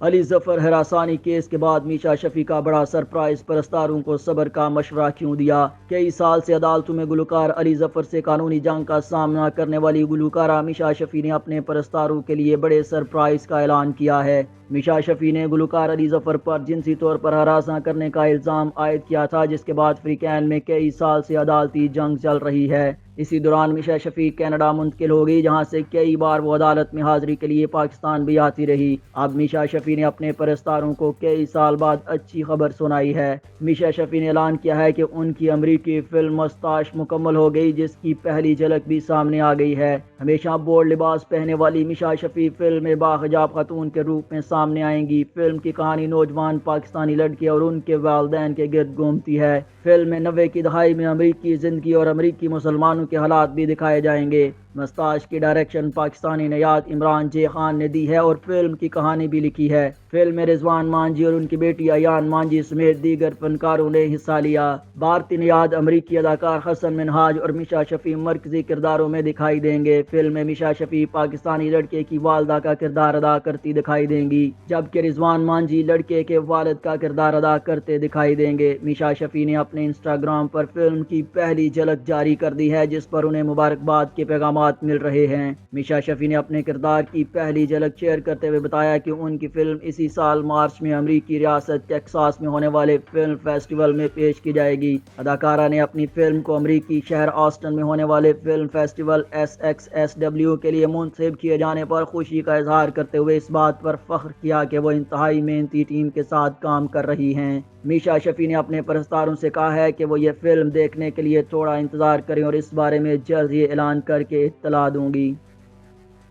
علی ظفر ہراسانی کیس کے بعد میشا شفیع کا بڑا سرپرائز، پرستاروں کو صبر کا مشورہ کیوں دیا؟ کئی سال سے عدالتوں میں گلوکار علی ظفر سے قانونی جنگ کا سامنا کرنے والی گلوکارہ میشا شفیع نے اپنے پرستاروں کے لیے بڑے سرپرائز کا اعلان کیا ہے۔ میشا شفیع نے گلوکار علی ظفر پر جنسی طور پر ہراساں کرنے کا الزام عائد کیا تھا، جس کے بعد فریقین میں کئی سال سے عدالتی جنگ چل رہی ہے۔ اسی دوران میشا شفیع کینیڈا منتقل ہو گئی، جہاں سے کئی بار وہ عدالت میں حاضری کے لیے پاکستان بھی آتی رہی۔ اب میشا شفیع نے اپنے پرستاروں کو کئی سال بعد اچھی خبر سنائی ہے۔ میشا شفیع نے اعلان کیا ہے کہ ان کی امریکی فلم مستاش مکمل ہو گئی، جس کی پہلی جھلک بھی سامنے آ گئی ہے۔ ہمیشہ بولڈ لباس پہننے والی میشا شفیع فلم میں باحجاب خاتون کے روپ میں سامنے آئیں گی۔ فلم کی کہانی نوجوان پاکستانی لڑکے اور ان کے والدین کے گرد گھومتی ہے۔ فلم میں 90 کی دہائی میں امریکی زندگی اور امریکی مسلمانوں کے حالات بھی دکھائے جائیں گے۔ مستاش کی ڈائریکشن پاکستانی نیاد عمران جے خان نے دی ہے اور فلم کی کہانی بھی لکھی ہے۔ فلم میں رضوان مانجھی اور ان کی بیٹی ایان مانجھی سمیت دیگر فنکاروں نے حصہ لیا۔ بھارتی نیاد امریکی اداکار حسن منہاج اور میشا شفیع مرکزی کرداروں میں دکھائی دیں گے۔ فلم میں میشا شفیع پاکستانی لڑکے کی والدہ کا کردار ادا کرتی دکھائی دیں گی، جبکہ رضوان مانجھی لڑکے کے والد کا کردار ادا کرتے دکھائی دیں گے۔ میشا شفیع نے اپنے انسٹاگرام پر فلم کی پہلی جھلک جاری کر دی ہے، جس پر انہیں مبارکباد کے پیغامات مل رہے ہیں۔ میشا شفیع نے اپنے کردار کی پہلی جھلک شیئر کرتے ہوئے بتایا کہ ان کی فلم اسی سال مارچ میں امریکی ریاست ٹیکساس میں ہونے والے فلم فیسٹیول میں پیش کی جائے گی۔ اداکارہ نے اپنی فلم کو امریکی شہر آسٹن میں ہونے والے فلم فیسٹیول SXSW کے لیے منتخب کیے جانے پر خوشی کا اظہار کرتے ہوئے اس بات پر فخر کیا کہ وہ انتہائی محنتی ٹیم کے ساتھ کام کر رہی ہیں۔ میشا شفیع نے اپنے پرستاروں سے کہا ہے کہ وہ یہ فلم دیکھنے کے لیے تھوڑا انتظار کریں اور اس بارے میں جلد ہی اعلان کر کے اطلاع دوں گی۔